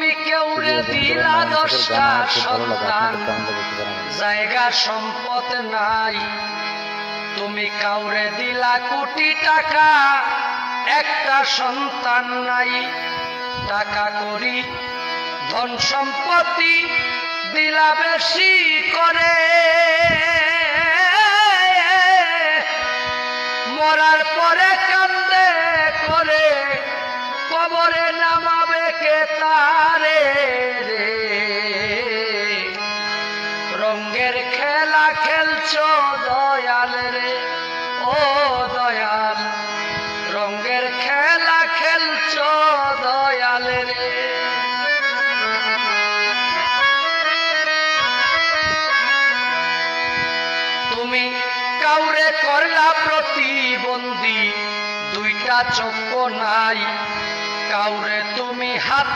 তুমি কেউরে দিলা 10টা সন্তান, জায়গা সম্পদ নাই। তুমি কাউরে দিলা কোটি টাকা, একটা সন্তান নাই। টাকা করি ধন সম্পত্তি দিলা বেশি করে, মরার পরে কান্দে করে কবরে নামাবে কে তারে রে। রঙ্গের খেলা খেলছো দয়াল রে, ও দয়াল, রঙ্গের খেলা খেলছো দয়াল রে। তুমি কাউরে করলা প্রতিবন্ধী, 2টা চক্ষু নাই। কাউরে তুমি হাত